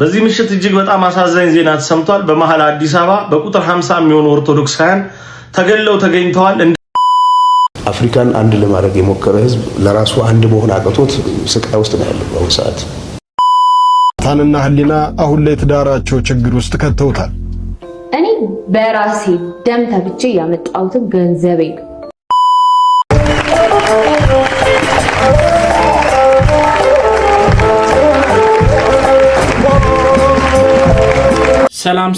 በዚህ ምሽት እጅግ በጣም አሳዛኝ ዜና ተሰምቷል። በመሃል አዲስ አበባ በቁጥር 50 የሚሆኑ ኦርቶዶክሳውያን ተገለው ተገኝተዋል። አፍሪካን አንድ ለማድረግ የሞከረ ህዝብ ለራሱ አንድ መሆን አቅቶት ስቃይ ውስጥ ነው ያለው በአሁኑ ሰዓት። ታንና ህሊና አሁን ላይ ትዳራቸው ችግር ውስጥ ከተውታል። እኔ በራሴ ደም ተብቼ ያመጣሁት ገንዘቤ ሰላም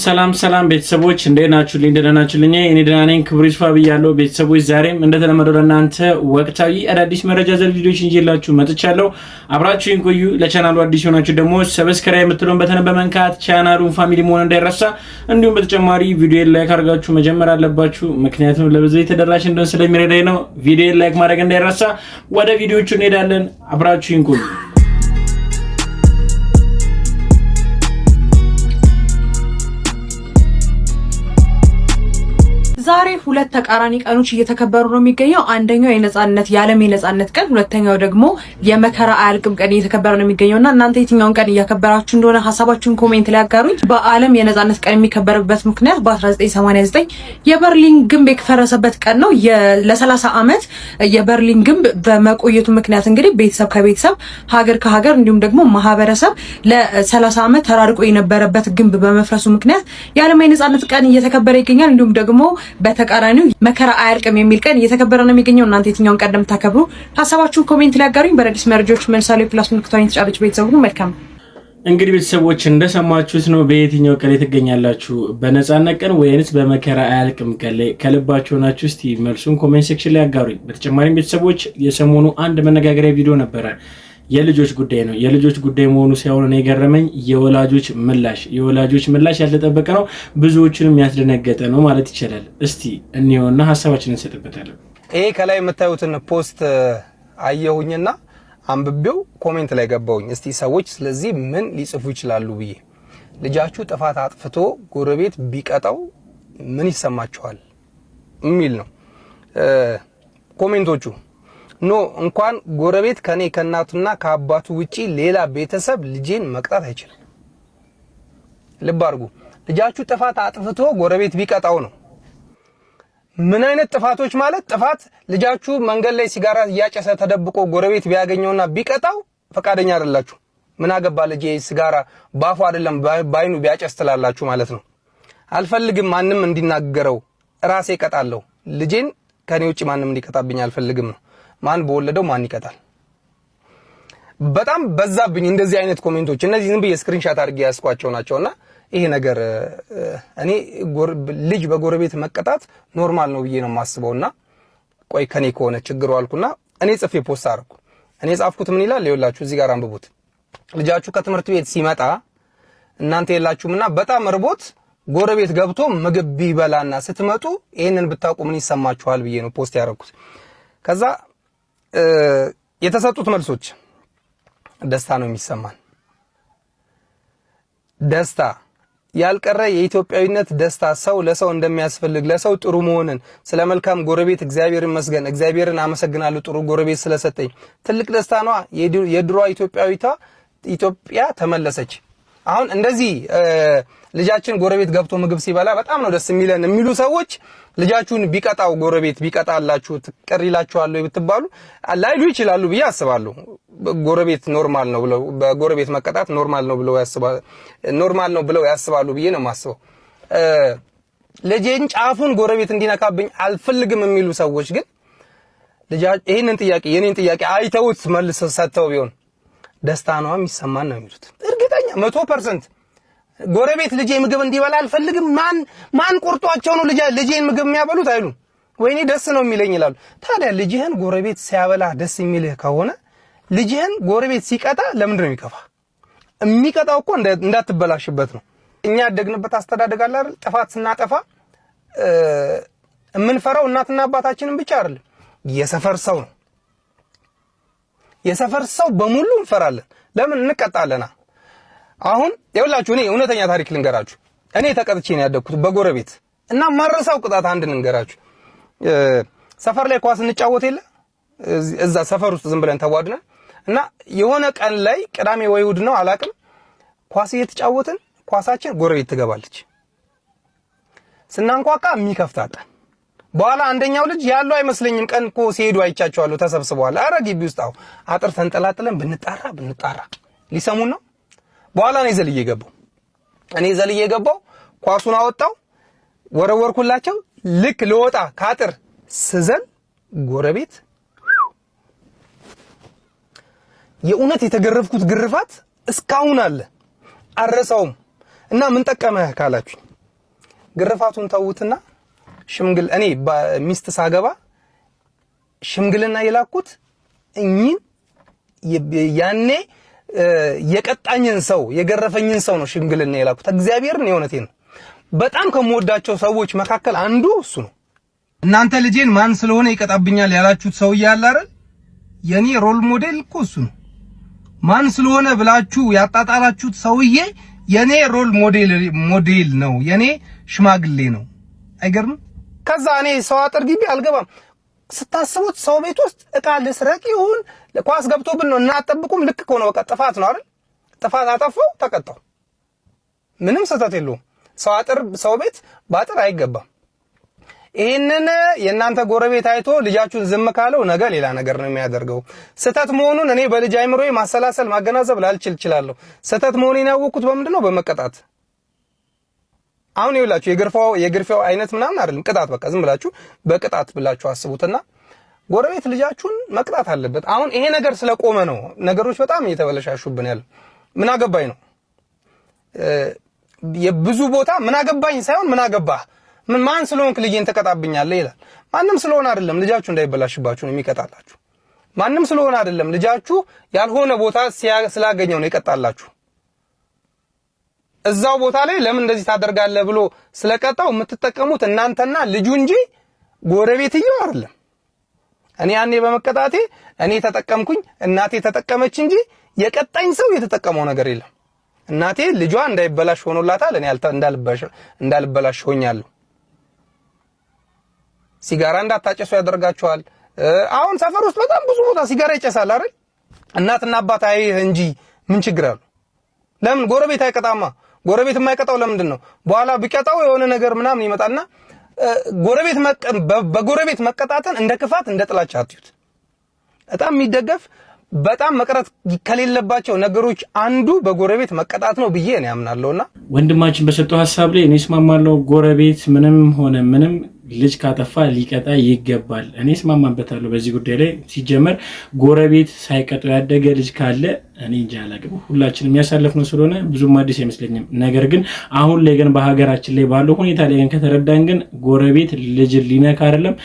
ቤተሰቦች እንዴት ናችሁ? ደህና ናችሁልኝ? እኔ ደህና ነኝ። ክብሩ ይስፋ ብያለሁ። ቤተሰቦች ዛሬም እንደተለመደው ለእናንተ ወቅታዊ አዳዲስ መረጃ ዘል ቪዲዮዎችን ይዤላችሁ መጥቻለሁ። አብራችሁን ቆዩ። ለቻናሉ አዲስ ሆናችሁ ደግሞ ሰብስክራይብ የምትሉን በተን በመንካት ቻናሉን ፋሚሊ መሆን እንዳይረሳ፣ እንዲሁም በተጨማሪ ቪዲዮ ላይክ አድርጋችሁ መጀመር አለባችሁ። ምክንያቱም ለብዙ ተደራሽ እንደሆነ ስለሚረዳኝ ነው። ቪዲዮ ላይክ ማድረግ እንዳይረሳ። ወደ ቪዲዮቹ እንሄዳለን። አብራችሁን ቆዩ። ዛሬ ሁለት ተቃራኒ ቀኖች እየተከበሩ ነው የሚገኘው። አንደኛው የነጻነት የዓለም የነጻነት ቀን፣ ሁለተኛው ደግሞ የመከራ አያልቅም ቀን እየተከበረ ነው የሚገኘውና እናንተ የትኛውን ቀን እያከበራችሁ እንደሆነ ሐሳባችሁን ኮሜንት ላይ አጋሩኝ። በዓለም የነጻነት ቀን የሚከበርበት ምክንያት በ1989 የበርሊን ግንብ የፈረሰበት ቀን ነው። ለ30 ዓመት የበርሊን ግንብ በመቆየቱ ምክንያት እንግዲህ ቤተሰብ ከቤተሰብ ሀገር ከሀገር እንዲሁም ደግሞ ማህበረሰብ ለ30 ዓመት ተራርቆ የነበረበት ግንብ በመፍረሱ ምክንያት የዓለም የነጻነት ቀን እየተከበረ ይገኛል። እንዲሁም ደግሞ በተቃራኒው መከራ አያልቅም የሚል ቀን እየተከበረ ነው የሚገኘው። እናንተ የትኛውን ቀን እንደምታከብሩ ሐሳባችሁን ኮሜንት ላይ አጋሩኝ። በአዳዲስ መረጃዎች መልሳሌ ፕላስ ምልክቷን ተጫለች። ቤተሰቡ መልካም። እንግዲህ ቤተሰቦች እንደሰማችሁት ነው። በየትኛው ቀን ትገኛላችሁ? በነጻነት ቀን ወይንስ በመከራ አያልቅም ቀን? ከልባችሁ ናችሁ? እስቲ መልሱን ኮሜንት ሴክሽን ላይ አጋሩኝ። በተጨማሪም ቤተሰቦች የሰሞኑ አንድ መነጋገሪያ ቪዲዮ ነበረ። የልጆች ጉዳይ ነው። የልጆች ጉዳይ መሆኑ ሳይሆን ነው የገረመኝ የወላጆች ምላሽ ያልተጠበቀ ነው። ብዙዎችንም ያስደነገጠ ነው ማለት ይችላል። እስቲ እንየውና ሐሳባችንን እንሰጥበታለን። ይሄ ከላይ የምታዩትን ፖስት አየሁኝና አንብቤው ኮሜንት ላይ ገባሁኝ። እስቲ ሰዎች ስለዚህ ምን ሊጽፉ ይችላሉ ብዬ። ልጃችሁ ጥፋት አጥፍቶ ጎረቤት ቢቀጣው ምን ይሰማችኋል የሚል ነው ኮሜንቶቹ። ኖ እንኳን ጎረቤት ከኔ ከናቱና ከአባቱ ውጪ ሌላ ቤተሰብ ልጄን መቅጣት አይችልም። ልብ አድርጉ። ልጃችሁ ጥፋት አጥፍቶ ጎረቤት ቢቀጣው ነው። ምን አይነት ጥፋቶች ማለት? ጥፋት ልጃችሁ መንገድ ላይ ሲጋራ እያጨሰ ተደብቆ ጎረቤት ቢያገኘውና ቢቀጣው ፈቃደኛ አይደላችሁ። ምን አገባ ልጄ ሲጋራ ባፉ አይደለም ባይኑ ቢያጨስ ትላላችሁ ማለት ነው። አልፈልግም ማንም እንዲናገረው ራሴ እቀጣለሁ። ልጄን ከኔ ውጪ ማንም እንዲቀጣብኝ አልፈልግም ነው። ማን በወለደው ማን ይቀጣል? በጣም በዛብኝ እንደዚህ አይነት ኮሜንቶች። እነዚህ ዝም ብዬ ስክሪንሻት አድርጌ ያስኳቸው ናቸውና ይሄ ነገር እኔ ልጅ በጎረቤት መቀጣት ኖርማል ነው ብዬ ነው የማስበውና ቆይ ከኔ ከሆነ ችግሩ አልኩና እኔ ጽፌ ፖስት አደረኩ። እኔ ጻፍኩት ምን ይላል ይኸውላችሁ፣ እዚህ ጋር አንብቡት። ልጃችሁ ከትምህርት ቤት ሲመጣ እናንተ የላችሁምና በጣም ርቦት ጎረቤት ገብቶ ምግብ ቢበላና ስትመጡ ይሄንን ብታውቁ ምን ይሰማችኋል ብዬ ነው ፖስት ያደረኩት። ከዛ የተሰጡት መልሶች ደስታ ነው የሚሰማን። ደስታ ያልቀረ የኢትዮጵያዊነት ደስታ፣ ሰው ለሰው እንደሚያስፈልግ፣ ለሰው ጥሩ መሆንን፣ ስለ መልካም ጎረቤት እግዚአብሔርን ይመስገን፣ እግዚአብሔርን አመሰግናለሁ ጥሩ ጎረቤት ስለሰጠኝ። ትልቅ ደስታ ነው። የድሮዋ ኢትዮጵያ ተመለሰች። አሁን እንደዚህ ልጃችን ጎረቤት ገብቶ ምግብ ሲበላ በጣም ነው ደስ የሚለን የሚሉ ሰዎች ልጃችሁን ቢቀጣው ጎረቤት ቢቀጣላችሁ ትቀር ይላችኋል ወይ ብትባሉ ላይሉ ይችላሉ ብዬ አስባለሁ። ጎረቤት ኖርማል ነው ብለው በጎረቤት መቀጣት ኖርማል ነው ብለው ያስባሉ ብዬ ነው የማስበው። ልጄን ጫፉን ጎረቤት እንዲነካብኝ አልፈልግም የሚሉ ሰዎች ግን ይሄንን ጥያቄ የኔን ጥያቄ አይተውት መልስ ሰጥተው ቢሆን ደስታ ነው የሚሰማን ነው የሚሉት። እርግጠኛ 100% ጎረቤት ልጄ ምግብ እንዲበላ አልፈልግም። ማን ቆርጧቸው ነው ልጄን ምግብ የሚያበሉት አይሉም። ወይኔ ደስ ነው የሚለኝ ይላሉ። ታዲያ ልጅህን ጎረቤት ሲያበላ ደስ የሚልህ ከሆነ ልጅህን ጎረቤት ሲቀጣ ለምንድን ነው የሚከፋ? የሚቀጣው እኮ እንዳትበላሽበት ነው። እኛ ያደግንበት አስተዳደግ አለ አይደል? ጥፋት ስናጠፋ የምንፈራው እናትና አባታችንን ብቻ አይደለም፣ የሰፈር ሰው ነው። የሰፈር ሰው በሙሉ እንፈራለን። ለምን እንቀጣለና? አሁን ይኸውላችሁ እኔ እውነተኛ ታሪክ ልንገራችሁ። እኔ ተቀጥቼ ነው ያደግኩት በጎረቤት እና ማረሳው ቅጣት አንድ ልንገራችሁ። ሰፈር ላይ ኳስ እንጫወት የለ እዛ ሰፈር ውስጥ ዝም ብለን ተዋድነን እና የሆነ ቀን ላይ ቅዳሜ ወይ እሑድ ነው አላቅም ኳስ እየተጫወትን ኳሳችን ጎረቤት ትገባለች። ስናንኳካ የሚከፍታጣን በኋላ አንደኛው ልጅ ያለው አይመስለኝም። ቀን እኮ ሲሄዱ አይቻቸዋለሁ ተሰብስበዋል። አረ ግቢ ውስጥ አጥር ተንጠላጥለን ብንጣራ ሊሰሙን ነው። በኋላ እኔ ዘልዬ ገባው ኳሱን አወጣው ወረወርኩላቸው። ልክ ለወጣ ካጥር ስዘል ጎረቤት የእውነት የተገረፍኩት ግርፋት እስካሁን አለ አረሳውም። እና ምን ጠቀመህ ካላችሁ ግርፋቱን ተውትና እኔ ሚስት ሳገባ ሽምግልና የላኩት እኚህ ያኔ የቀጣኝን ሰው የገረፈኝን ሰው ነው ሽምግልና የላኩት። እግዚአብሔርን የእውነቴን ነው። በጣም ከመወዳቸው ሰዎች መካከል አንዱ እሱ ነው። እናንተ ልጄን ማን ስለሆነ ይቀጣብኛል ያላችሁት ሰውዬ አለ አይደል? የኔ ሮል ሞዴል እኮ እሱ ነው። ማን ስለሆነ ብላችሁ ያጣጣላችሁት ሰውዬ የኔ ሮል ሞዴል ነው። የኔ ሽማግሌ ነው። አይገርም? ከዛ እኔ ሰው አጥር ግቢ አልገባም። ስታስቡት ሰው ቤት ውስጥ እቃ ልስረቅ ይሁን ኳስ ገብቶብን ነው እና አጠብቁም። ልክ ከሆነ በቃ ጥፋት ነው አይደል? ጥፋት አጠፋው ተቀጣው። ምንም ስህተት የለውም። ሰው ቤት ባጥር አይገባም። ይሄንን የእናንተ ጎረቤት አይቶ ልጃችሁን ዝም ካለው ነገ ሌላ ነገር ነው የሚያደርገው። ስህተት መሆኑን እኔ በልጅ አይምሮዬ ማሰላሰል ማገናዘብ ላልችል እችላለሁ። ስህተት መሆኑን ያወቅኩት በምንድነው? በመቀጣት። አሁን ይኸውላችሁ የግርፊያው አይነት ምናምን አይደለም፣ ቅጣት በቃ ዝም ብላችሁ በቅጣት ብላችሁ አስቡትና ጎረቤት ልጃችሁን መቅጣት አለበት። አሁን ይሄ ነገር ስለቆመ ነው ነገሮች በጣም እየተበለሻሹብን ያለው። ምን አገባኝ ነው የብዙ ቦታ ምን አገባኝ ሳይሆን ምን አገባህ ማን ስለሆንክ ልጄን ተቀጣብኛለህ ይላል። ማንም ስለሆነ አይደለም ልጃችሁ እንዳይበላሽባችሁ ነው የሚቀጣላችሁ። ማንም ስለሆነ አይደለም ልጃችሁ ያልሆነ ቦታ ስላገኘው ነው ይቀጣላችሁ። እዛው ቦታ ላይ ለምን እንደዚህ ታደርጋለህ ብሎ ስለቀጣው የምትጠቀሙት እናንተና ልጁ እንጂ ጎረቤትየው አይደለም። እኔ ያኔ በመቀጣቴ እኔ ተጠቀምኩኝ፣ እናቴ ተጠቀመች እንጂ የቀጣኝ ሰው የተጠቀመው ነገር የለም። እናቴ ልጇ እንዳይበላሽ ሆኖላታል፣ እኔ እንዳልበላሽ ሆኛለሁ። ሲጋራ እንዳታጨሱ ያደርጋቸዋል። አሁን ሰፈር ውስጥ በጣም ብዙ ቦታ ሲጋራ ይጨሳል አይደል? እናትና አባት አይህ እንጂ ምን ችግር አለው? ለምን ጎረቤት አይቀጣማ? ጎረቤት የማይቀጣው ለምንድን ነው? በኋላ ቢቀጣው የሆነ ነገር ምናምን ይመጣና በጎረቤት መቀጣትን እንደ ክፋት እንደ ጥላቻ አትዩት። በጣም የሚደገፍ በጣም መቅረት ከሌለባቸው ነገሮች አንዱ በጎረቤት መቀጣት ነው ብዬ እኔ አምናለሁና ወንድማችን በሰጠው ሐሳብ ላይ እኔ እስማማለሁ። ጎረቤት ምንም ሆነ ምንም ልጅ ካጠፋ ሊቀጣ ይገባል። እኔ እስማማበታለሁ በዚህ ጉዳይ ላይ። ሲጀመር ጎረቤት ሳይቀጣው ያደገ ልጅ ካለ እኔ እንጃ አላውቅም። ሁላችንም ያሳለፍነው ስለሆነ ብዙም አዲስ አይመስለኝም። ነገር ግን አሁን ላይ ግን በሀገራችን ላይ ባለው ሁኔታ ላይ ግን ከተረዳን ግን ጎረቤት ልጅ ሊነካ አይደለም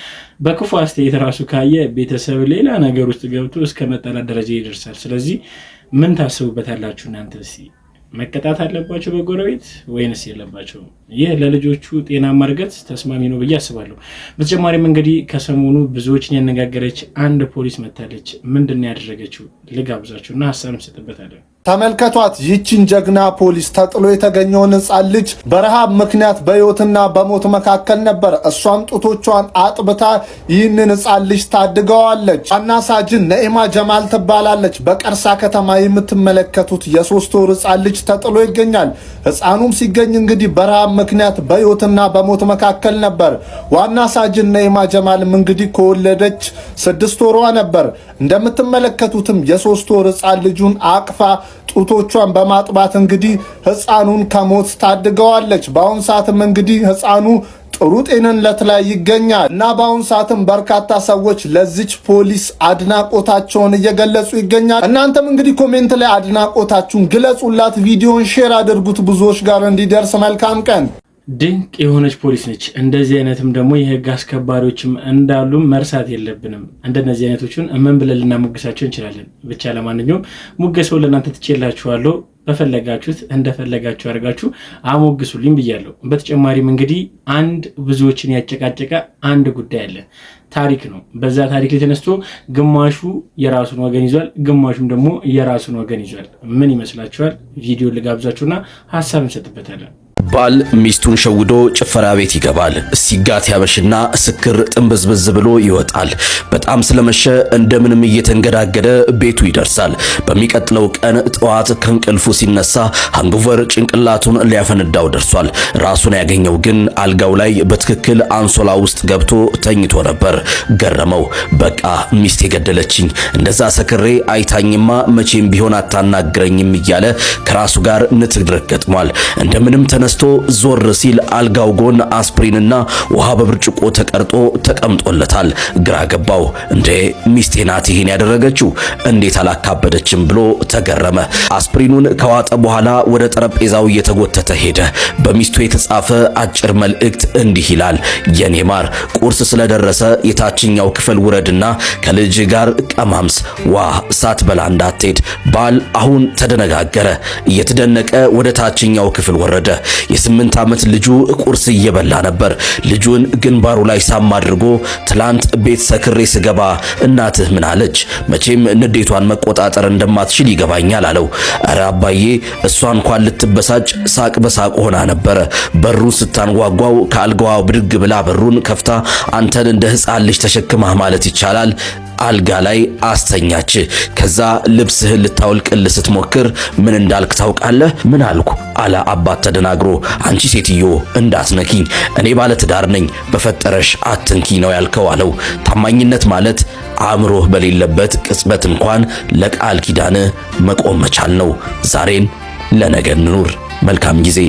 በክፉ አስተያየት ራሱ ካየ ቤተሰብ ሌላ ነገር ውስጥ ገብቶ እስከ መጣላት ደረጃ ይደርሳል። ስለዚህ ምን ታስቡበታላችሁ እናንተ? እስኪ መቀጣት አለባቸው በጎረቤት ወይንስ የለባቸው? ይህ ለልጆቹ ጤናማ እድገት ተስማሚ ነው ብዬ አስባለሁ። በተጨማሪም እንግዲህ ከሰሞኑ ብዙዎችን ያነጋገረች አንድ ፖሊስ መታለች። ምንድን ነው ያደረገችው? ልጋብዛችሁና ሀሳብ እንሰጥበታለን። ተመልከቷት። ይህችን ጀግና ፖሊስ ተጥሎ የተገኘውን ሕፃን ልጅ በረሃብ ምክንያት በሕይወትና በሞት መካከል ነበር። እሷም ጡቶቿን አጥብታ ይህንን ሕፃን ልጅ ታድገዋለች። ዋና ሳጅን ነኢማ ጀማል ትባላለች። በቀርሳ ከተማ የምትመለከቱት የ3 ወር ሕፃን ልጅ ተጥሎ ይገኛል። ሕፃኑም ሲገኝ እንግዲህ በረሃብ ምክንያት በሕይወትና በሞት መካከል ነበር። ዋና ሳጅን ነኢማ ጀማልም እንግዲህ ከወለደች 6 ወሯ ነበር። እንደምትመለከቱትም የ3 ወር ሕፃን ልጁን አቅፋ ጡቶቿን በማጥባት እንግዲህ ሕፃኑን ከሞት ታድገዋለች። በአሁን ሰዓትም እንግዲህ ሕፃኑ ጥሩ ጤንነት ላይ ይገኛል እና በአሁን ሰዓትም በርካታ ሰዎች ለዚች ፖሊስ አድናቆታቸውን እየገለጹ ይገኛል። እናንተም እንግዲህ ኮሜንት ላይ አድናቆታችሁን ግለጹላት፣ ቪዲዮን ሼር አድርጉት ብዙዎች ጋር እንዲደርስ። መልካም ቀን። ድንቅ የሆነች ፖሊስ ነች። እንደዚህ አይነትም ደግሞ የህግ አስከባሪዎችም እንዳሉ መርሳት የለብንም። እንደነዚህ አይነቶችን ምን ብለን ልናሞግሳቸው እንችላለን? ብቻ ለማንኛውም ሙገሰው ለእናንተ ትቼላችኋለሁ። በፈለጋችሁት እንደፈለጋችሁ አድርጋችሁ አሞግሱልኝ ብያለሁ። በተጨማሪም እንግዲህ አንድ ብዙዎችን ያጨቃጨቀ አንድ ጉዳይ አለ። ታሪክ ነው። በዛ ታሪክ ላይ ተነስቶ ግማሹ የራሱን ወገን ይዟል፣ ግማሹም ደግሞ የራሱን ወገን ይዟል። ምን ይመስላችኋል? ቪዲዮ ልጋብዛችሁና ሀሳብ እንሰጥበታለን። ባል ሚስቱን ሸውዶ ጭፈራ ቤት ይገባል። ሲጋት ያመሽና ስክር ጥንብዝብዝ ብሎ ይወጣል። በጣም ስለመሸ እንደምንም እየተንገዳገደ ቤቱ ይደርሳል። በሚቀጥለው ቀን ጠዋት ከእንቅልፉ ሲነሳ ሃንጎቨር ጭንቅላቱን ሊያፈነዳው ደርሷል። ራሱን ያገኘው ግን አልጋው ላይ በትክክል አንሶላ ውስጥ ገብቶ ተኝቶ ነበር። ገረመው። በቃ ሚስት የገደለችኝ፣ እንደዛ ሰክሬ አይታኝማ መቼም ቢሆን አታናግረኝም እያለ ከራሱ ጋር ንትርክ ገጥሟል። እንደምንም ተነስቶ ዞር ሲል አልጋው ጎን አስፕሪንና ውሃ በብርጭቆ ተቀርጦ ተቀምጦለታል። ግራ ገባው። እንዴ ሚስቴ ናት ይሄን ያደረገችው? እንዴት አላካበደችም ብሎ ተገረመ። አስፕሪኑን ከዋጠ በኋላ ወደ ጠረጴዛው እየተጎተተ ሄደ። በሚስቱ የተጻፈ አጭር መልእክት እንዲህ ይላል: የኔ ማር ቁርስ ስለደረሰ የታችኛው ክፍል ውረድና ከልጅ ጋር ቀማምስ። ዋ ሳትበላ እንዳትሄድ። ባል አሁን ተደነጋገረ። እየተደነቀ ወደ ታችኛው ክፍል ወረደ። የ8 ዓመት ልጁ ቁርስ እየበላ ነበር። ልጁን ግንባሩ ላይ ሳም አድርጎ ትላንት ቤት ሰክሬ ስገባ እናትህ ምን አለች? መቼም ንዴቷን መቆጣጠር እንደማትችል ይገባኛል አለው። አረ አባዬ እሷ እንኳን ልትበሳጭ ሳቅ በሳቅ ሆና ነበረ። በሩን ስታንጓጓው ከአልጋዋ ብድግ ብላ በሩን ከፍታ አንተን እንደ ሕፃን ልጅ ተሸክማህ ማለት ይቻላል አልጋ ላይ አስተኛች። ከዛ ልብስህን ልታወልቅልህ ስትሞክር ምን እንዳልክ ታውቃለህ? ምን አልኩ አለ አባት ተደናግሮ። አንቺ ሴትዮ እንዳትነኪኝ፣ እኔ ባለ ትዳር ነኝ፣ በፈጠረሽ አትንኪ ነው ያልከው አለው። ታማኝነት ማለት አእምሮህ በሌለበት ቅጽበት እንኳን ለቃል ኪዳን መቆም መቻል ነው። ዛሬን ለነገ እንኑር። መልካም ጊዜ።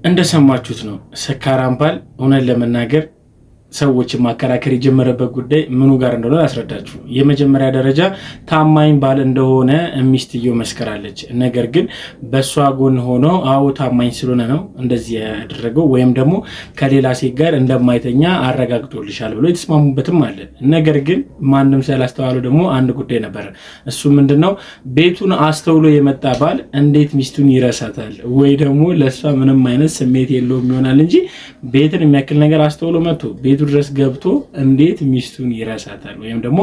እንደሰማችሁት ነው። ሰካራም ባል እውነት ለመናገር ሰዎችን ማከራከር የጀመረበት ጉዳይ ምኑ ጋር እንደሆነ አስረዳችሁ። የመጀመሪያ ደረጃ ታማኝ ባል እንደሆነ ሚስትየው መስከራለች። ነገር ግን በሷ ጎን ሆኖ አዎ ታማኝ ስለሆነ ነው እንደዚህ ያደረገው ወይም ደግሞ ከሌላ ሴት ጋር እንደማይተኛ አረጋግጦልሻል ብሎ የተስማሙበትም አለ። ነገር ግን ማንም ሳያስተዋለው ደግሞ አንድ ጉዳይ ነበር። እሱ ምንድነው? ቤቱን አስተውሎ የመጣ ባል እንዴት ሚስቱን ይረሳታል? ወይ ደግሞ ለሷ ምንም አይነት ስሜት የለውም ይሆናል እንጂ ቤትን የሚያክል ነገር አስተውሎ መጥቶ ቤቱ ድረስ ገብቶ እንዴት ሚስቱን ይረሳታል? ወይም ደግሞ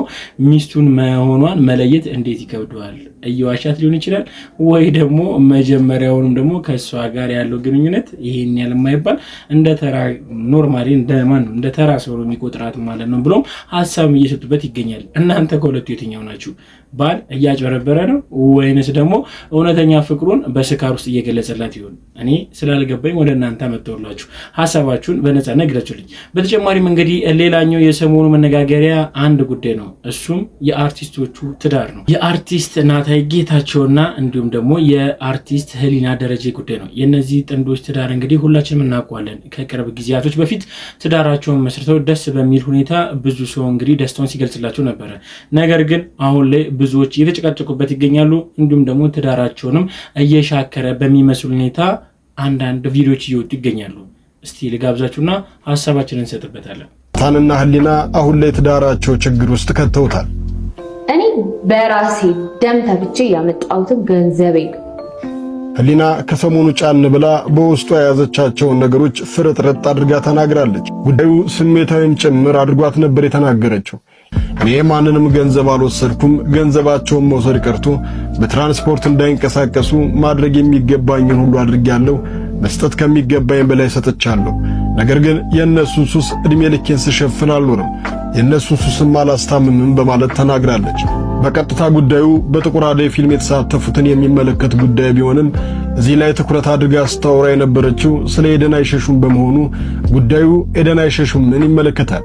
ሚስቱን መሆኗን መለየት እንዴት ይከብደዋል? እየዋሻት ሊሆን ይችላል፣ ወይ ደግሞ መጀመሪያውንም ደግሞ ከሷ ጋር ያለው ግንኙነት ይሄን ያህል የማይባል እንደ ተራ ኖርማሊ እንደ ተራ ሰው የሚቆጥራት ማለት ነው ብሎም ሐሳብ እየሰጡበት ይገኛል። እናንተ ከሁለቱ የትኛው ናችሁ? ባል እያጭበረበረ ነው ወይንስ ደግሞ እውነተኛ ፍቅሩን በስካር ውስጥ እየገለጸላት ይሆን? እኔ ስላልገባኝ ወደ እናንተ መጥተውላችሁ ሐሳባችሁን በነፃነት ግለጹልኝ። በተጨማሪም እንግዲህ ሌላኛው የሰሞኑ መነጋገሪያ አንድ ጉዳይ ነው። እሱም የአርቲስቶቹ ትዳር ነው። የአርቲስት ናታይ ጌታቸውና እንዲሁም ደግሞ የአርቲስት ህሊና ደረጀ ጉዳይ ነው። የነዚህ ጥንዶች ትዳር እንግዲህ ሁላችንም እናውቀዋለን። ከቅርብ ጊዜያቶች በፊት ትዳራቸውን መስርተው ደስ በሚል ሁኔታ ብዙ ሰው እንግዲህ ደስታውን ሲገልጽላቸው ነበረ። ነገር ግን አሁን ላይ ብዙዎች እየተጨቃጨቁበት ይገኛሉ። እንዲሁም ደግሞ ትዳራቸውንም እየሻከረ በሚመስል ሁኔታ አንዳንድ ቪዲዮዎች እየወጡ ይገኛሉ። እስቲ ልጋብዛችሁና ሐሳባችንን እንሰጥበታለን። ናታንና ህሊና አሁን ላይ ትዳራቸው ችግር ውስጥ ከተውታል። እኔ በራሴ ደም ተብቼ ያመጣሁትን ገንዘቤ ህሊና ከሰሞኑ ጫን ብላ በውስጧ የያዘቻቸውን ነገሮች ፍርጥርጥ አድርጋ ተናግራለች። ጉዳዩ ስሜታዊም ጭምር አድርጓት ነበር የተናገረችው። እኔ ማንንም ገንዘብ አልወሰድኩም፣ ገንዘባቸውን መውሰድ ቀርቶ በትራንስፖርት እንዳይንቀሳቀሱ ማድረግ የሚገባኝን ሁሉ አድርጌያለሁ፣ መስጠት ከሚገባኝ በላይ ሰጥቻለሁ። ነገር ግን የእነሱን ሱስ እድሜ ልኬን ስሸፍን አልኖርም፣ የእነሱን ሱስም አላስታምምም በማለት ተናግራለች። በቀጥታ ጉዳዩ በጥቁር አደይ ፊልም የተሳተፉትን የሚመለከት ጉዳይ ቢሆንም እዚህ ላይ ትኩረት አድርጋ ስታወራ የነበረችው ስለ ኤደን አይሸሹም በመሆኑ ጉዳዩ ኤደን አይሸሹምን ይመለከታል።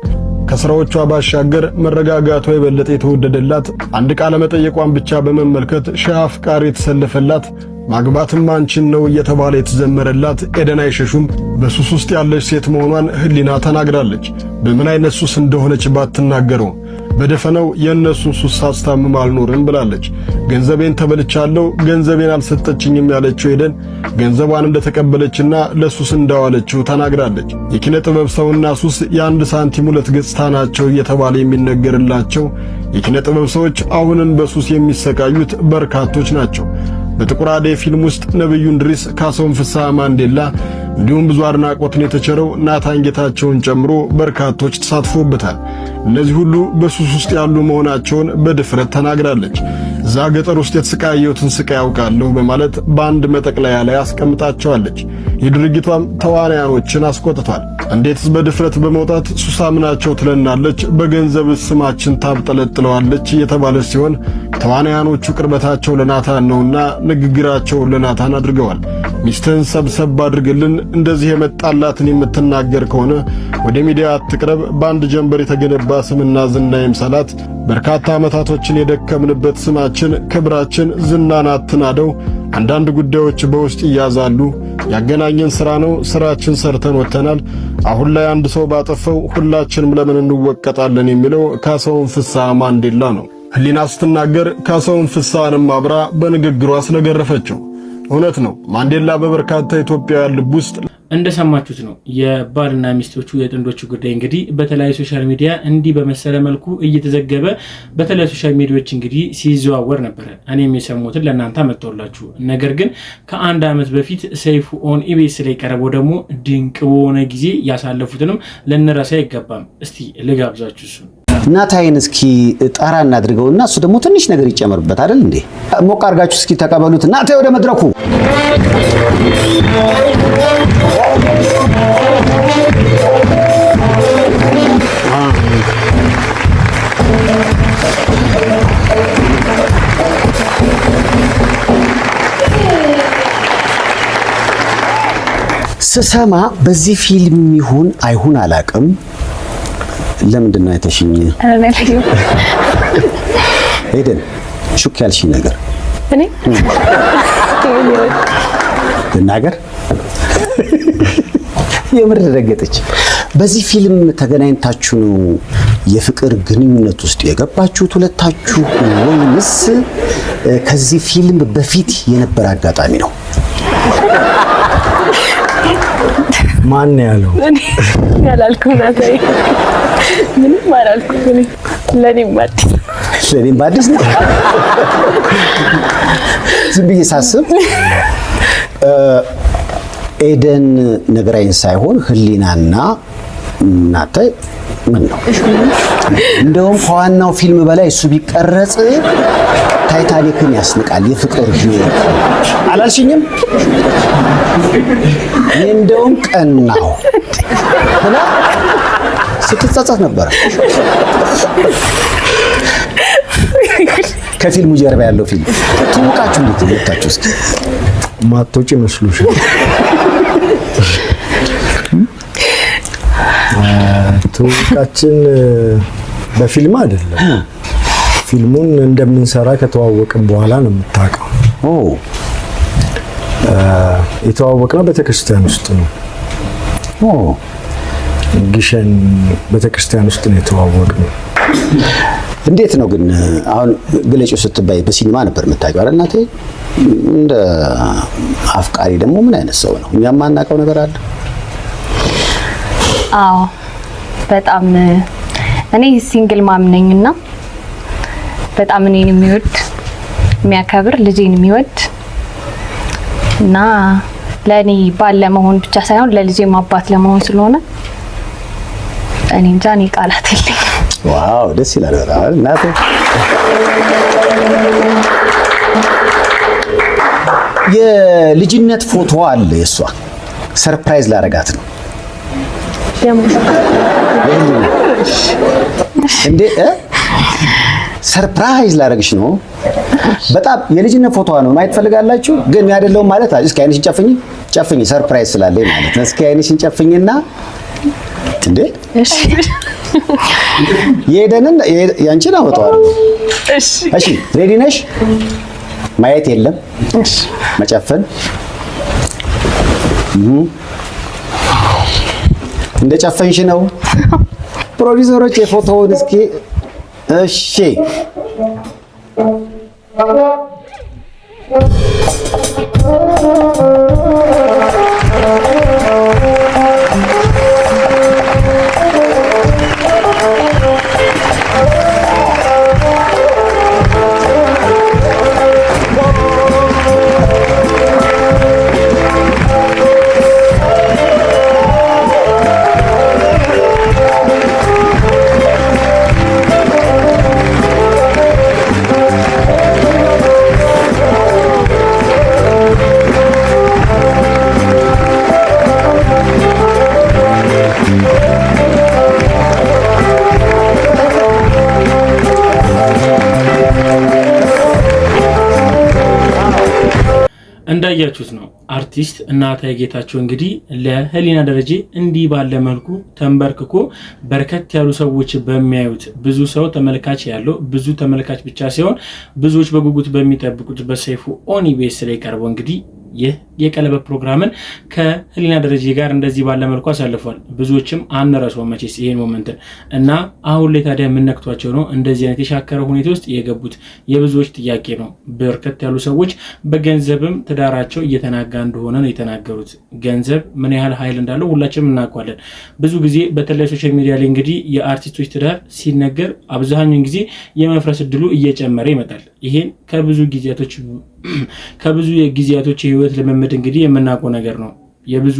ከስራዎቿ ባሻገር መረጋጋቷ የበለጠ የተወደደላት፣ አንድ ቃለ መጠየቋን ብቻ በመመልከት ሺህ አፍቃሪ የተሰለፈላት፣ ማግባትም አንቺን ነው እየተባለ የተዘመረላት ኤደን አይሸሹም በሱስ ውስጥ ያለች ሴት መሆኗን ህሊና ተናግራለች። በምን አይነት ሱስ እንደሆነች ባትናገረው በደፈነው የእነሱን ሱስ ሳስታምም አልኖርም ብላለች። ገንዘቤን ተበልቻለሁ፣ ገንዘቤን አልሰጠችኝም ያለችው ኤደን ገንዘቧን እንደተቀበለችና ለሱስ እንዳዋለችው ተናግራለች። የኪነ ጥበብ ሰውና ሱስ የአንድ ሳንቲም ሁለት ገጽታ ናቸው እየተባለ የሚነገርላቸው የኪነ ጥበብ ሰዎች አሁንን በሱስ የሚሰቃዩት በርካቶች ናቸው። በጥቁር አደይ ፊልም ውስጥ ነብዩ እንድሪስ፣ ካሳሁን ፍስሐ ማንዴላ እንዲሁም ብዙ አድናቆትን የተቸረው ናታን ጌታቸውን ጨምሮ በርካቶች ተሳትፎበታል። እነዚህ ሁሉ በሱስ ውስጥ ያሉ መሆናቸውን በድፍረት ተናግራለች። እዛ ገጠር ውስጥ የተሰቃየሁትን ስቃይ ያውቃለሁ በማለት በአንድ መጠቅለያ ላይ አስቀምጣቸዋለች። የድርጊቷም ተዋናያኖችን አስቆጥቷል። እንዴትስ በድፍረት በመውጣት ሱሳምናቸው ትለናለች፣ በገንዘብ ስማችን ታብጠለጥለዋለች እየተባለች ሲሆን ተዋናያኖቹ ቅርበታቸው ለናታን ነውና ንግግራቸውን ለናታን አድርገዋል። ሚስትህን ሰብሰብ አድርግልን፣ እንደዚህ የመጣላትን የምትናገር ከሆነ ወደ ሚዲያ አትቅረብ፣ በአንድ ጀንበር የተገነባ ስምና ዝና ይምሰላት፣ በርካታ ዓመታቶችን የደከምንበት ስማችን፣ ክብራችን፣ ዝናን አትናደው፣ አንዳንድ ጉዳዮች በውስጥ ይያዛሉ፣ ያገናኘን ስራ ነው፣ ስራችን ሰርተን ወጥተናል፣ አሁን ላይ አንድ ሰው ባጠፈው ሁላችንም ለምን እንወቀጣለን የሚለው ካሳሁን ፍስሐ ማንዴላ ነው። ህሊና ስትናገር ካሳሁን ፍስሐንም አብራ በንግግሯ ስለገረፈችው እውነት ነው። ማንዴላ በበርካታ ኢትዮጵያውያን ልብ ውስጥ እንደሰማችሁት ነው የባልና ሚስቶቹ የጥንዶቹ ጉዳይ እንግዲህ በተለያዩ ሶሻል ሚዲያ እንዲህ በመሰለ መልኩ እየተዘገበ በተለያዩ ሶሻል ሚዲያዎች እንግዲህ ሲዘዋወር ነበር። እኔም የሰሙትን ለእናንተ አመጣሁላችሁ። ነገር ግን ከአንድ ዓመት በፊት ሰይፉ ኦን ኢቢኤስ ላይ ቀረበው ደግሞ ድንቅ በሆነ ጊዜ ያሳለፉትንም ልንረሳ አይገባም። እስቲ ልጋብዛችሁ እሱ ናታይን እስኪ ጣራ እናድርገውና እሱ ደግሞ ትንሽ ነገር ይጨመርበት አይደል እንዴ? ሞቅ አርጋችሁ እስኪ ተቀበሉት። ናታይ ወደ መድረኩ። ስሰማ በዚህ ፊልም ይሁን አይሁን አላቅም ለምንድን ነው የተሽኝ? ሄደን ሹክ ያልሽ ነገር እኔ ልናገር የምር ረገጠች። በዚህ ፊልም ተገናኝታችሁ ነው የፍቅር ግንኙነት ውስጥ የገባችሁት ሁለታችሁ ወይንስ ከዚህ ፊልም በፊት የነበረ አጋጣሚ ነው? ማን ያለው? ያላልኩ ናታይ ምንም አላልኩም። ለኔም አዲስ ነው። ዝም ብዬ ሳስብ ኤደን ነገራይን ሳይሆን ህሊናና ናታይ ምን ነው እንደውም ከዋናው ፊልም በላይ እሱ ቢቀረጽ ታይታኒክን ያስንቃል። የፍቅር ህይወት አላልሽኝም? እንደውም ቀናው እና ስትጸጸት ነበር። ከፊልሙ ጀርባ ያለው ፊልም ትውቃችሁ እንዴት ልታችሁ እስኪ ማቶጭ መስሉሽ ትውቃችን በፊልም አይደለም። ፊልሙን እንደምንሰራ ከተዋወቅን በኋላ ነው የምታውቀው። የተዋወቅነው ቤተክርስቲያን ውስጥ ነው። ግሸን ቤተክርስቲያን ውስጥ ነው የተዋወቅነው። እንዴት ነው ግን አሁን ግለጪው ስትባይ በሲኒማ ነበር የምታውቀው አይደል? እናቴ እንደ አፍቃሪ ደግሞ ምን አይነት ሰው ነው? እኛም ማናውቀው ነገር አለ። አዎ በጣም እኔ ሲንግል ማም ነኝና በጣም እኔን የሚወድ የሚያከብር ልጄን የሚወድ እና ለኔ ባል ለመሆን ብቻ ሳይሆን ለልጄም አባት ለመሆን ስለሆነ እኔ እንጃ እኔ ቃላት የለኝም። ዋው ደስ ይላል በጣም እናቴ። የልጅነት ፎቶ አለ የሷ ሰርፕራይዝ ላረጋት ነው እንዴ? ሰርፕራይዝ ላረግሽ ነው። በጣም የልጅነት ፎቶዋ ነው ማየት ፈልጋላችሁ? ግን ያደለው ማለት እስኪ አይንሽን ጨፍኝ ሰርፕራይዝ ስላለኝ ማለት ነው። እስኪ አይንሽን ጨፍኝና እንዴ እሺ የሄደንን ያንቺን አወጣዋለሁ። እሺ ሬዲ ነሽ? ማየት የለም እሺ መጨፈን እንደ ጨፈንሽ ነው። ፕሮዲዩሰሮች የፎቶውን እስኪ እሺ እንዳያችሁት ነው አርቲስት እናታዬ ጌታቸው እንግዲህ ለህሊና ደረጀ እንዲህ ባለ መልኩ ተንበርክኮ በርከት ያሉ ሰዎች በሚያዩት ብዙ ሰው ተመልካች ያለው ብዙ ተመልካች ብቻ ሳይሆን ብዙዎች በጉጉት በሚጠብቁት በሰይፉ ኦን ኢቢኤስ ላይ ቀርቦ እንግዲህ ይህ የቀለበት ፕሮግራምን ከህሊና ደረጀ ጋር እንደዚህ ባለ መልኩ አሳልፏል። ብዙዎችም አንረሳው መቼስ ይሄን ሞመንት እና አሁን ላይ ታዲያ ምን ነክቷቸው ነው እንደዚህ አይነት የሻከረ ሁኔታ ውስጥ የገቡት? የብዙዎች ጥያቄ ነው። በርከት ያሉ ሰዎች በገንዘብም ትዳራቸው እየተናጋ እንደሆነ ነው የተናገሩት። ገንዘብ ምን ያህል ኃይል እንዳለው ሁላችንም እናውቃለን። ብዙ ጊዜ በተለይ ሶሻል ሚዲያ ላይ እንግዲህ የአርቲስቶች ትዳር ሲነገር አብዛኛውን ጊዜ የመፍረስ እድሉ እየጨመረ ይመጣል። ይሄን ከብዙ የጊዜያቶች የህይወት ልምምድ እንግዲህ የምናውቀው ነገር ነው። የብዙ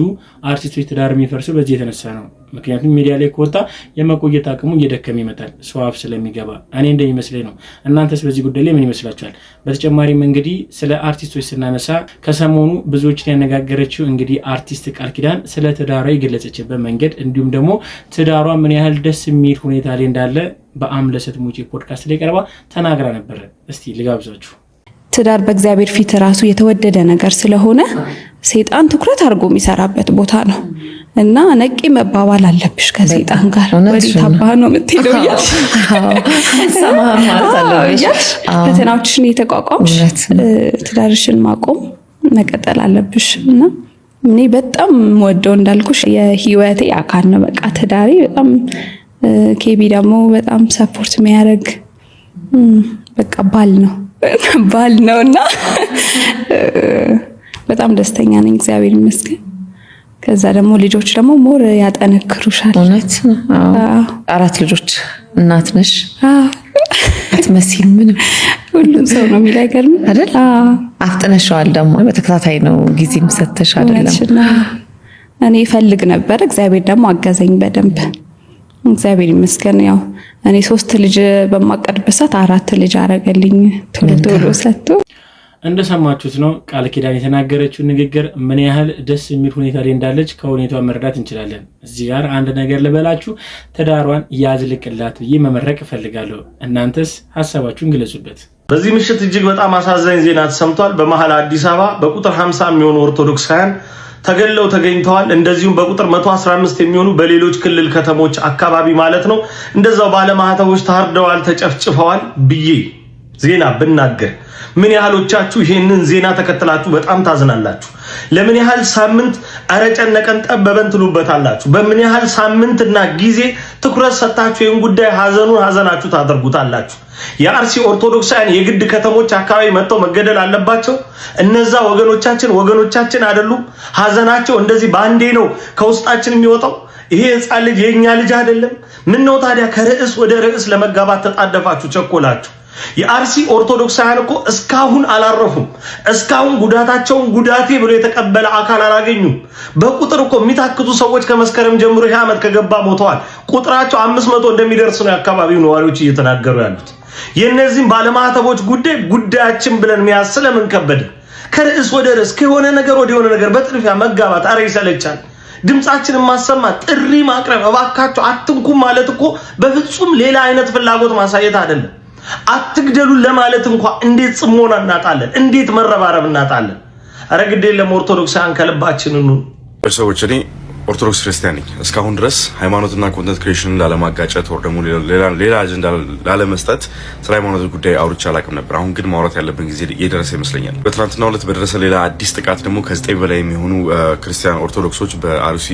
አርቲስቶች ትዳር የሚፈርሰው በዚህ የተነሳ ነው። ምክንያቱም ሚዲያ ላይ ከወጣ የመቆየት አቅሙ እየደከመ ይመጣል፣ ሰው አፍ ስለሚገባ። እኔ እንደሚመስለኝ ነው። እናንተስ በዚህ ጉዳይ ላይ ምን ይመስላችኋል? በተጨማሪም እንግዲህ ስለ አርቲስቶች ስናነሳ ከሰሞኑ ብዙዎችን ያነጋገረችው እንግዲህ አርቲስት ቃል ኪዳን ስለ ትዳሯ የገለጸችበት መንገድ እንዲሁም ደግሞ ትዳሯ ምን ያህል ደስ የሚል ሁኔታ ላይ እንዳለ በአምለሰት ሙጬ ፖድካስት ላይ ቀርባ ተናግራ ነበር። እስቲ ልጋብዛችሁ። ትዳር በእግዚአብሔር ፊት ራሱ የተወደደ ነገር ስለሆነ ሰይጣን ትኩረት አድርጎ የሚሰራበት ቦታ ነው እና ነቂ መባባል አለብሽ ከሰይጣን ጋር። ወዲህ ታባህ ነው የምትሄደው እያልሽ ፈተናዎችሽን የተቋቋምሽ ትዳርሽን ማቆም መቀጠል አለብሽ እና እኔ በጣም ወደው እንዳልኩሽ የህይወቴ አካል ነው። በቃ ትዳሬ በጣም ኬቢ ደግሞ በጣም ሰፖርት የሚያደርግ በቃ ባል ነውና በጣም ደስተኛ ነኝ፣ እግዚአብሔር ይመስገን። ከዛ ደግሞ ልጆች ደግሞ ሞር ያጠነክሩሻል። እውነት ነው። አራት ልጆች እናት ነሽ። አትመስይም ምንም። ሁሉም ሰው ነው የሚል አይገርም አይደል? አፍጥነሽዋል ደግሞ በተከታታይ ነው ጊዜም ሰተሽ አይደለም? እኔ ፈልግ ነበር፣ እግዚአብሔር ደግሞ አገዘኝ በደንብ። እግዚአብሔር ይመስገን። ያው እኔ 3 ልጅ በማቀድበት ሰዓት 4 ልጅ አረገልኝ ቶሎ ሰጥቶ። እንደሰማችሁት ነው ቃል ኪዳን የተናገረችው ንግግር ምን ያህል ደስ የሚል ሁኔታ ላይ እንዳለች ከሁኔታው መረዳት እንችላለን። እዚህ ጋር አንድ ነገር ልበላችሁ፣ ትዳሯን ያዝልቅላት ብዬ መመረቅ እፈልጋለሁ። እናንተስ ሐሳባችሁን ግለጹበት። በዚህ ምሽት እጅግ በጣም አሳዛኝ ዜና ተሰምቷል። በመሃል አዲስ አበባ በቁጥር 50 የሚሆኑ ኦርቶዶክሳውያን ተገለው ተገኝተዋል። እንደዚሁም በቁጥር 115 የሚሆኑ በሌሎች ክልል ከተሞች አካባቢ ማለት ነው እንደዛው ባለማህተቦች ታርደዋል፣ ተጨፍጭፈዋል ብዬ ዜና ብናገር ምን ያህሎቻችሁ ይሄንን ዜና ተከትላችሁ በጣም ታዝናላችሁ? ለምን ያህል ሳምንት አረጨነቀን ጠበበን ትሉበታላችሁ? በምን ያህል ሳምንትና ጊዜ ትኩረት ሰጣችሁ ይሄን ጉዳይ ሀዘናችሁ ታደርጉታላችሁ? የአርሲ ኦርቶዶክሳውያን የግድ ከተሞች አካባቢ መጥተው መገደል አለባቸው? እነዛ ወገኖቻችን አይደሉም? ሀዘናቸው እንደዚህ ባንዴ ነው ከውስጣችን የሚወጣው? ይሄ ሕፃን ልጅ የኛ ልጅ አይደለም? ምን ነው ታዲያ ከርዕስ ወደ ርዕስ ለመጋባት ተጣደፋችሁ ቸኮላችሁ? የአርሲ ኦርቶዶክሳውያን እኮ እስካሁን አላረፉም። እስካሁን ጉዳታቸውን ጉዳቴ ብሎ የተቀበለ አካል አላገኙም። በቁጥር እኮ የሚታክቱ ሰዎች ከመስከረም ጀምሮ ይሄ ዓመት ከገባ ሞተዋል። ቁጥራቸው 500 እንደሚደርስ ነው የአካባቢው ነዋሪዎች እየተናገሩ ያሉት። የነዚህም ባለማህተቦች ጉዳያችን ብለን መያዝ ስለምን ከበደ? ከርዕስ ወደ ርዕስ ከሆነ ነገር ወደ ሆነ ነገር በጥድፊያ መጋባት አረ ይሰለቻል። ድምጻችንን ማሰማት፣ ጥሪ ማቅረብ፣ እባካችሁ አትንኩም ማለት እኮ በፍጹም ሌላ አይነት ፍላጎት ማሳየት አይደለም። አትግደሉን ለማለት እንኳን እንዴት ጽሞና እናጣለን? እንዴት መረባረብ እናጣለን? አረ ግድ የለም ኦርቶዶክሳውያን ከልባችን ነው። ሰዎች እኔ ኦርቶዶክስ ክርስቲያን ነኝ። እስካሁን ድረስ ሃይማኖትና ኮንተንት ክሬሽንን ላለማጋጨት ወር ደግሞ ሌላ አጀንዳ ላለመስጠት ስለ ሃይማኖት ጉዳይ አውርቼ አላውቅም ነበር። አሁን ግን ማውራት ያለብን ጊዜ እየደረሰ ይመስለኛል። በትናንትናው ዕለት በደረሰ ሌላ አዲስ ጥቃት ደግሞ ከ9 በላይ የሚሆኑ ክርስቲያን ኦርቶዶክሶች በአርሲ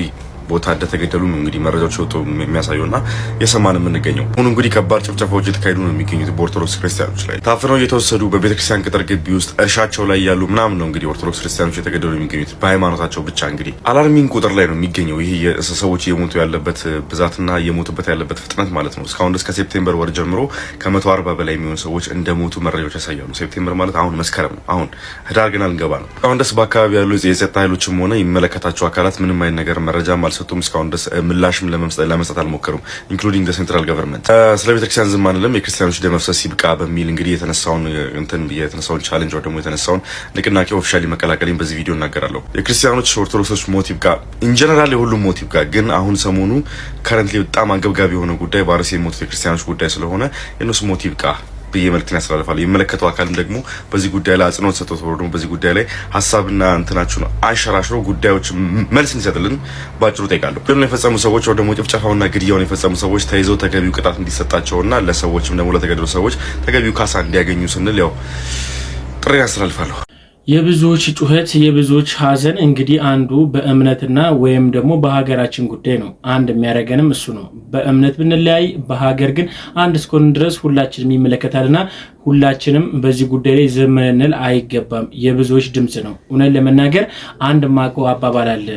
ቦታ እንደተገደሉ ነው እንግዲህ መረጃዎች ወጡ የሚያሳዩና የሰማን የምንገኘው። አሁን እንግዲህ ከባድ ጭፍጨፋዎች የተካሄዱ ነው የሚገኙት በኦርቶዶክስ ክርስቲያኖች ላይ። ታፍነው እየተወሰዱ በቤተክርስቲያን ቅጥር ግቢ ውስጥ እርሻቸው ላይ ያሉ ምናምን ነው እንግዲህ ኦርቶዶክስ ክርስቲያኖች የተገደሉ የሚገኙት በሃይማኖታቸው ብቻ። እንግዲህ አላርሚንግ ቁጥር ላይ ነው የሚገኘው ይሄ ሰዎች እየሞቱ ያለበት ብዛትና እየሞቱበት ያለበት ፍጥነት ማለት ነው። እስካሁን ድረስ ከሴፕቴምበር ወር ጀምሮ ከ140 በላይ የሚሆኑ ሰዎች እንደሞቱ መረጃዎች ያሳያሉ። ሴፕቴምበር ማለት አሁን መስከረም ነው። አሁን ህዳር ግን አልገባ ነው። አሁን ድረስ በአካባቢ ያሉ የጸጥታ ኃይሎችም ሆነ የሚመለከታቸው አካላት ምንም አይነት ነገር መረጃ አልሰጡም። እስካሁን ድረስ ምላሽም ለመስጠት አልሞከሩም። ኢንክሉዲንግ ሴንትራል ገቨርንመንት ስለ ቤተክርስቲያን ዝም አንልም፣ የክርስቲያኖች ደም መፍሰስ ይብቃ በሚል እንግዲህ የተነሳውን ቻሌንጅ ወይ ደግሞ የተነሳውን ንቅናቄ ኦፊሻሊ መቀላቀልን በዚህ ቪዲዮ እናገራለሁ። የክርስቲያኖች ኦርቶዶክሶች ሞት ይብቃ፣ ኢንጀነራል የሁሉም ሞት ይብቃ። ግን አሁን ሰሞኑ ከረንትሊ በጣም አንገብጋቢ የሆነ ጉዳይ በአርሲ የሞቱት የክርስቲያኖች ጉዳይ ስለሆነ የነሱ ሞት ይብቃ ብዬ መልእክቴን ያስተላልፋለሁ። የሚመለከተው አካልም ደግሞ በዚህ ጉዳይ ላይ አጽንኦት ሰጥቶ ደግሞ በዚህ ጉዳይ ላይ ሀሳብና እንትናችሁን አንሸራሽሮ ጉዳዮች መልስ እንዲሰጥልን ባጭሩ ጠይቃለሁ። ግን የፈጸሙ ሰዎች ወይ ደግሞ ጭፍጨፋውና ግድያውን የፈጸሙ ሰዎች ተይዘው ተገቢው ቅጣት እንዲሰጣቸውና ለሰዎችም ደግሞ ለተገደሉ ሰዎች ተገቢው ካሳ እንዲያገኙ ስንል ያው ጥሪ ያስተላልፋለሁ። የብዙዎች ጩኸት የብዙዎች ሀዘን እንግዲህ አንዱ በእምነትና ወይም ደግሞ በሀገራችን ጉዳይ ነው። አንድ የሚያደርገንም እሱ ነው። በእምነት ብንለያይ በሀገር ግን አንድ እስከሆነ ድረስ ሁላችንም ይመለከታልና ሁላችንም በዚህ ጉዳይ ላይ ዝም ልንል አይገባም። የብዙዎች ድምጽ ነው። እውነት ለመናገር አንድ ማቆ አባባል አለ፣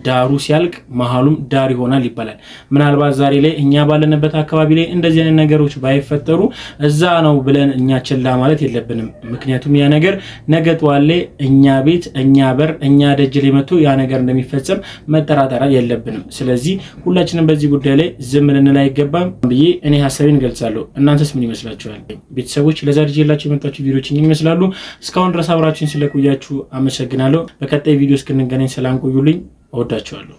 ዳሩ ሲያልቅ መሀሉም ዳር ይሆናል ይባላል። ምናልባት ዛሬ ላይ እኛ ባለንበት አካባቢ ላይ እንደዚህ አይነት ነገሮች ባይፈጠሩ እዛ ነው ብለን እኛ ችላ ማለት የለብንም። ምክንያቱም ያ ነገር ነገ ጠዋት ላይ እኛ ቤት፣ እኛ በር፣ እኛ ደጅ ላይ መጥቶ ያ ነገር እንደሚፈጸም መጠራጠር የለብንም። ስለዚህ ሁላችንም በዚህ ጉዳይ ላይ ዝም ልንል አይገባም ብዬ እኔ ሀሳቤን ገልጻለሁ። እናንተስ ምን ይመስላችኋል? ቤተሰቦች ለዛሬ ይዤላችሁ የመጣችሁ ቪዲዮዎች ይመስላሉ። እስካሁን ድረስ አብራችሁን ስለቆያችሁ አመሰግናለሁ። በቀጣይ ቪዲዮ እስክንገናኝ ሰላም ቆዩልኝ። እወዳችኋለሁ።